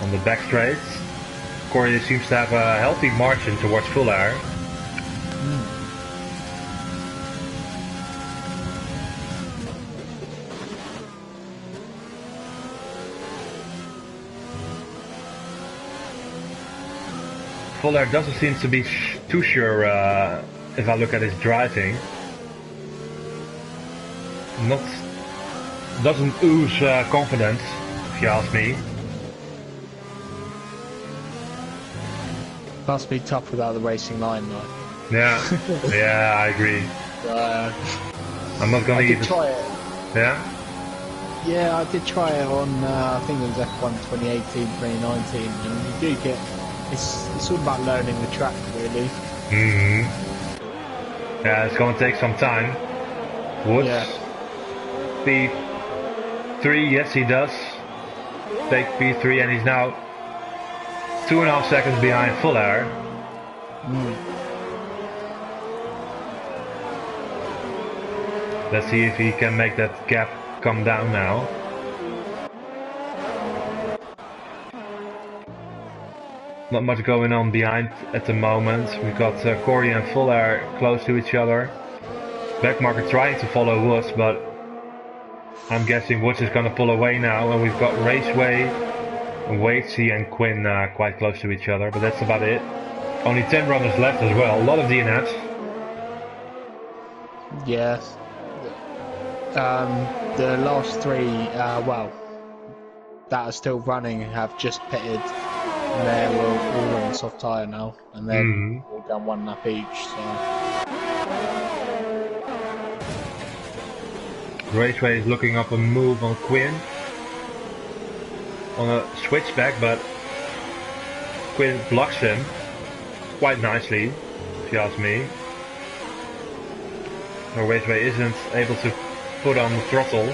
On the back straight, Corey seems to have a healthy margin towards Full Air. Full Air doesn't seem to be too sure if I look at his driving. Doesn't ooze confidence, if you ask me. Must be tough without the racing line though. Yeah, yeah, I agree. I'm not gonna even try it. Yeah? Yeah, I did try it on, I think it was F1 2018, 2019, and you do get, it's all about learning the track really. Yeah, it's gonna take some time. Woods, P3, yes he does. Take P3 and he's now 2.5 seconds behind Full Air. Let's see if he can make that gap come down now. Not much going on behind at the moment. We've got Corey and Full Air close to each other. Backmarker trying to follow Woods, but I'm guessing Woods is going to pull away now. And we've got Raceway, Wadesy and Quinn quite close to each other, but that's about it. Only 10 runners left as well. A lot of DNFs. Yes. The last three, well, that are still running have just pitted. And they're all running soft tyre now, and they're all done one lap each. So. Raceway is looking up a move on Quinn on a switchback, but Quinn blocks him quite nicely, if you ask me. So Raceway isn't able to put on the throttle.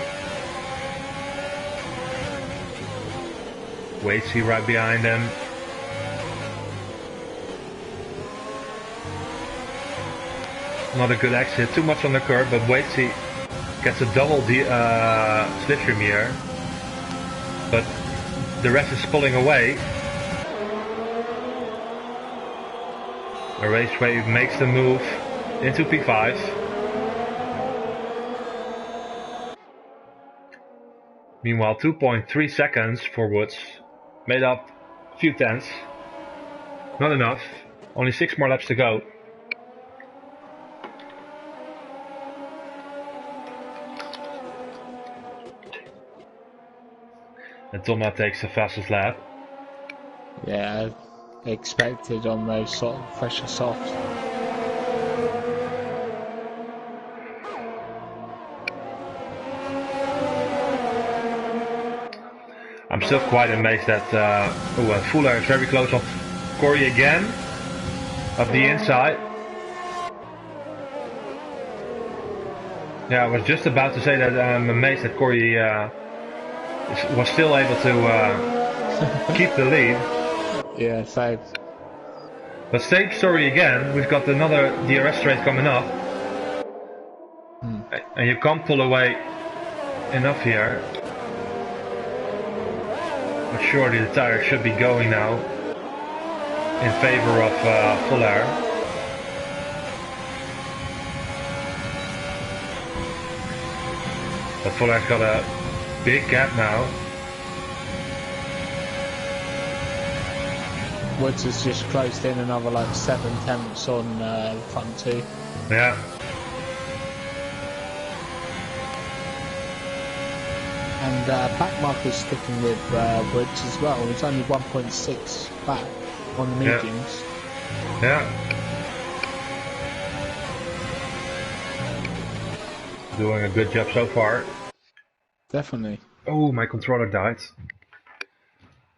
Wadesy right behind them. Not a good exit, too much on the curb, but Wadesy gets a double slipstream here. But the rest is pulling away. The Raceway makes the move into P5. Meanwhile, 2.3 seconds for Woods. Made up a few tenths. Not enough. Only 6 more laps to go. And Thomas takes the fastest lap. Yeah, expected on those sort of fresher softs. I'm still quite amazed that Fuller is very close on Corey again, up the inside. Yeah, I was just about to say that I'm amazed that Corey was still able to keep the lead. Yeah, same. But same story again, we've got another DRS straight coming up. And you can't pull away enough here. But surely the tire should be going now in favor of Fuller. But Fuller's got a big gap now. Woods has just closed in another like 7/10 on the front two. Yeah. And backmarker's sticking with Woods as well. It's only 1.6 back on the mediums. Yeah. Doing a good job so far. Definitely. Oh, my controller died.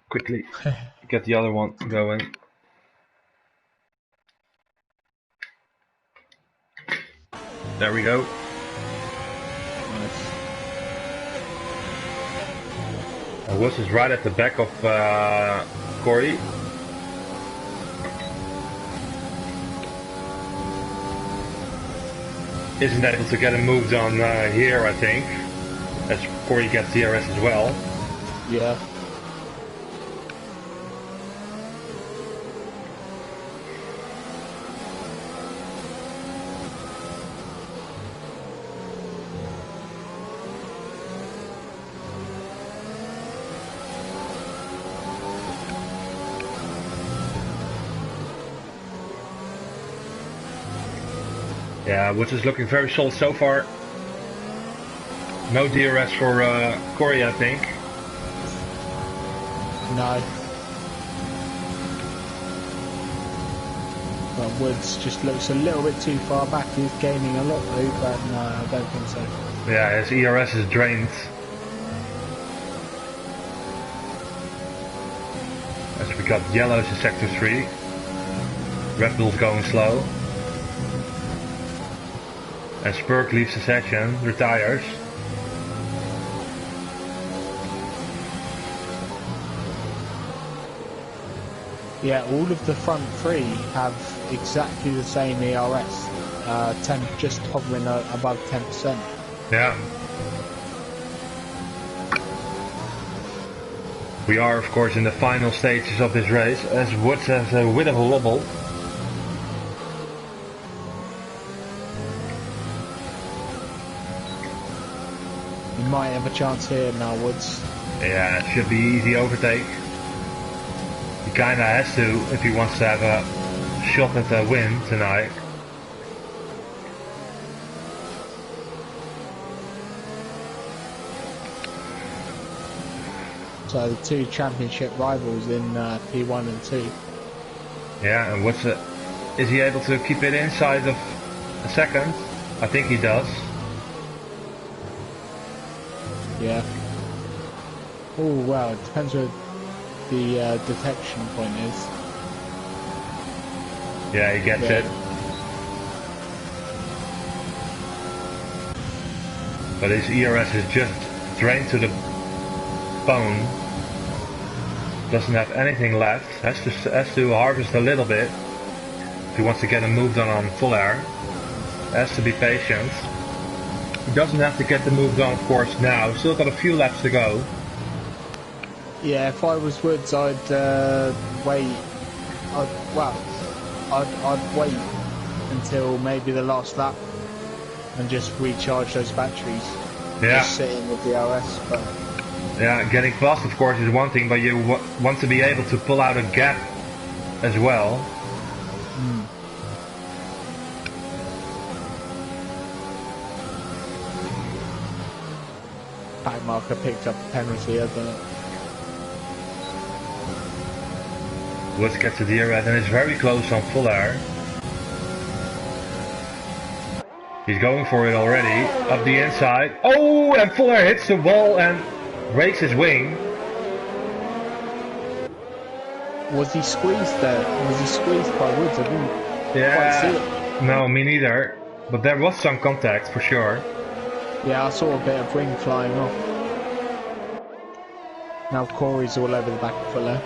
Quickly get the other one going. There we go. Nice. And Woods is right at the back of Corey. Isn't able to get him moved on here, I think. As Corey gets DRS as well. Yeah. Yeah, Woods is looking very solid so far. No DRS for Corey, I think. No. But Woods just looks a little bit too far back. He's gaining a lot though, but no, I don't think so. Yeah, his ERS is drained. As we got yellows in sector 3. Red Bull's going slow. And Spurk leaves the section, retires. Yeah, all of the front three have exactly the same ERS, 10, just hovering above 10%. Yeah. We are, of course, in the final stages of this race, as Woods has a bit of a wobble. You might have a chance here now, Woods. Yeah, it should be easy overtake. He kinda has to if he wants to have a shot at the win tonight. So the two championship rivals in P1 and 2. Yeah, and what's it? Is he able to keep it inside of a second? I think he does. Yeah. Oh well, it depends where the detection point is. Yeah, he gets it. But his ERS is just drained to the bone. Doesn't have anything left. Has to harvest a little bit if he wants to get him moved on full air. Has to be patient. He doesn't have to get the move done, of course, now. Still got a few laps to go. Yeah, if I was Woods, I'd wait. I'd wait until maybe the last lap and just recharge those batteries. Yeah. Just sitting with the RS, but yeah, getting fast, of course, is one thing, but you want to be able to pull out a gap as well. Pack marker picked up a penalty, hasn't it? Woods gets the DRS and is very close on full air. He's going for it already, up the inside. Oh, and full air hits the wall and breaks his wing. Was he squeezed there? Was he squeezed by Woods? I didn't quite see it. No, me neither. But there was some contact for sure. Yeah, I saw a bit of wing flying off. Now Corey's all over the back of full air.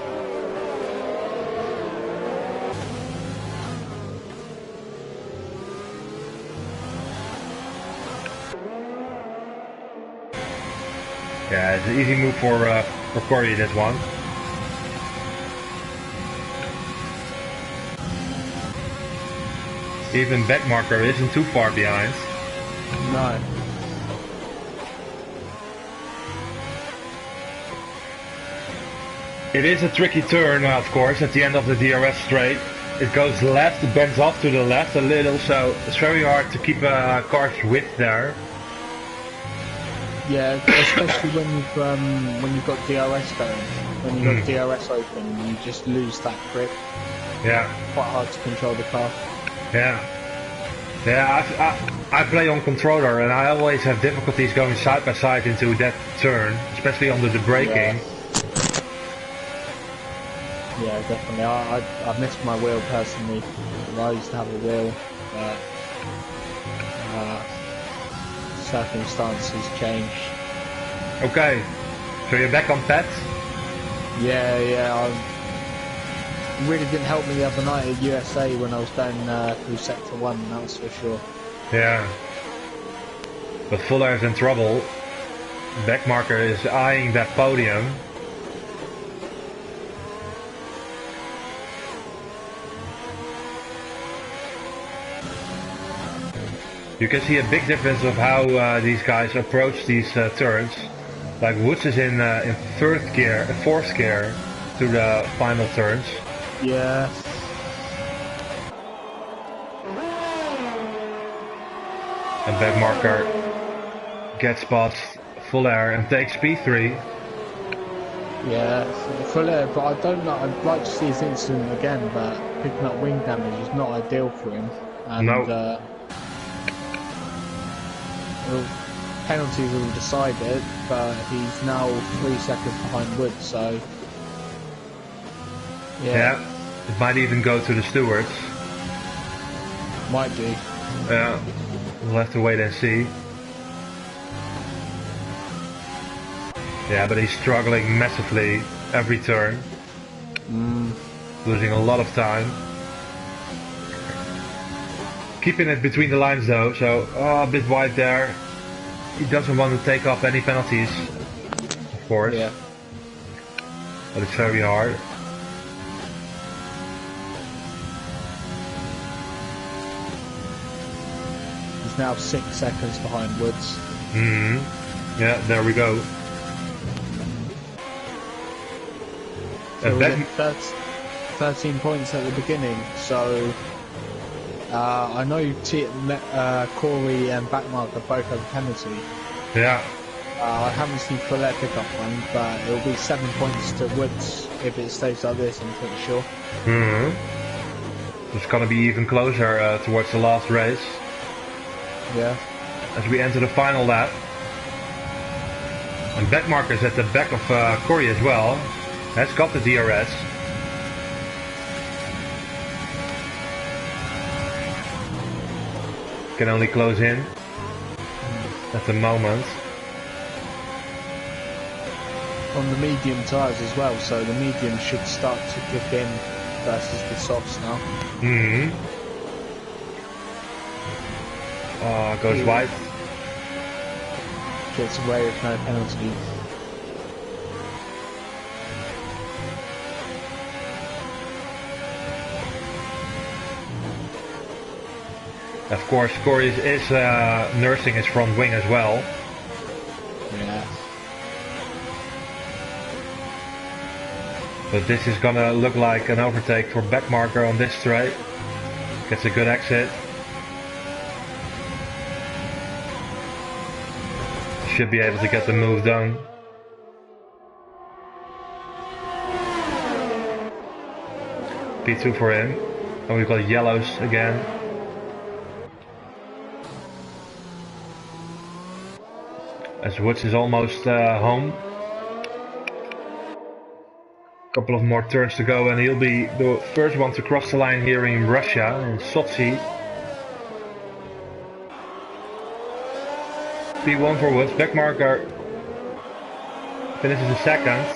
Yeah, it's an easy move for Corey, this one. Even backmarker isn't too far behind. No. It is a tricky turn, of course, at the end of the DRS straight. It goes left, it bends off to the left a little, so it's very hard to keep a car's width there. Yeah, especially when you've got DRS going. When you've got DRS open, you just lose that grip. Yeah. Quite hard to control the car. Yeah. Yeah, I play on controller and I always have difficulties going side by side into that turn, especially under the braking. Yeah, definitely. I missed my wheel personally. I used to have a wheel, but circumstances changed. Okay, so you're back on pet? Yeah. It really didn't help me the other night at USA when I was going through Sector 1, that's for sure. Yeah. But Fuller's in trouble. Backmarker is eyeing that podium. You can see a big difference of how these guys approach these turns. Like Woods is in fourth gear to the final turns. Yeah. And backmarker gets past full air and takes P3. Yeah, full air, but I don't know. I'd like to see his incident again, but picking up wing damage is not ideal for him. And, No. Penalties will decide it, but he's now 3 seconds behind Woods, so yeah, it might even go to the stewards. Might do. Yeah, we'll have to wait and see. Yeah, but he's struggling massively every turn. Losing a lot of time. Keeping it between the lines though, so a bit wide there. He doesn't want to take off any penalties, of course. Yeah. But it's very hard. He's now 6 seconds behind Woods. Yeah, there we go. So we get 13 points at the beginning, so I know Corey and Backmarker both have a penalty. Yeah. I haven't seen Follett pick up one, but it'll be 7 points to Woods if it stays like this, I'm pretty sure. It's gonna be even closer towards the last race. Yeah. As we enter the final lap. And Backmarker's at the back of Corey as well. Has got the DRS. Can only close in at the moment. On the medium tyres as well, so the medium should start to kick in versus the softs now. Goes wide. Gets away with no penalty. Of course, Corey is nursing his front wing as well. Yeah. But this is gonna look like an overtake for Backmarker on this straight. Gets a good exit. Should be able to get the move done. P2 for him. And we've got yellows again. As Woods is almost home. Couple of more turns to go and he'll be the first one to cross the line here in Russia, in Sochi. P1 for Woods, backmarker finishes the second,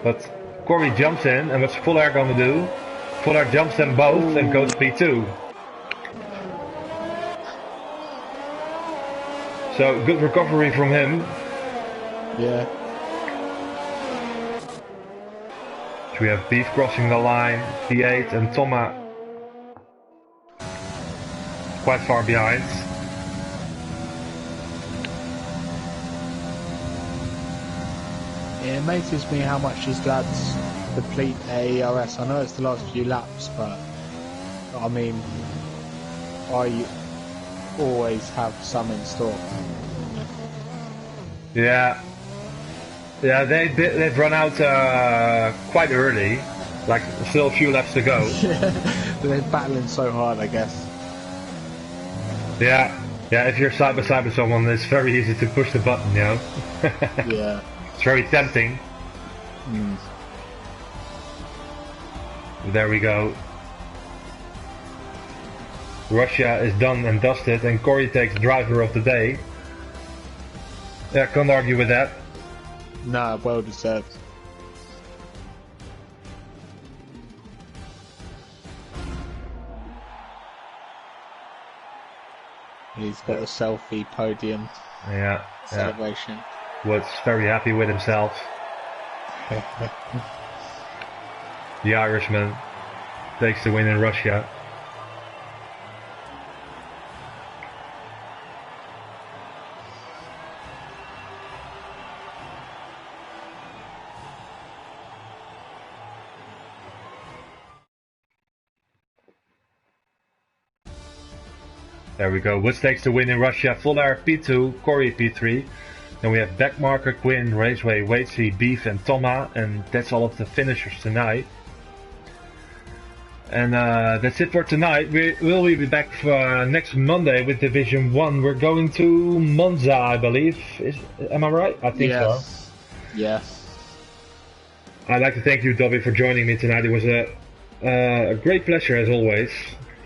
but Corey jumps in, and what's Fuller gonna do? Fuller jumps them both and goes P2. So good recovery from him. Yeah. We have Beef crossing the line, P8 and Thomas quite far behind. It amazes me how much these lads deplete their ERS. I know it's the last few laps, but I mean, I always have some in store. Yeah, they've run out quite early, like still a few laps to go. They're battling so hard, I guess. Yeah, if you're side by side with someone, it's very easy to push the button, you know? Yeah. It's very tempting. There we go. Russia is done and dusted, and Corey takes driver of the day. Yeah, can't argue with that. Nah, well deserved. He's got a selfie podium celebration. Woods very happy with himself. The Irishman takes the win in Russia. There we go. Woods takes the win in Russia. Fuller P2, Corey P3. Then we have Backmarker, Quinn, Raceway, Waitsy, Beef and Thomas. And that's all of the finishers tonight. And that's it for tonight. Will we be back for, next Monday with Division 1. We're going to Monza, I believe. Am I right? I think so. Yes. I'd like to thank you, Dobby, for joining me tonight. It was a great pleasure, as always,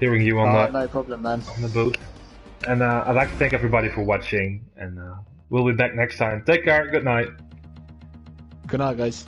hearing you on no problem, man. on the booth. And I'd like to thank everybody for watching. And we'll be back next time. Take care. Good night. Good night, guys.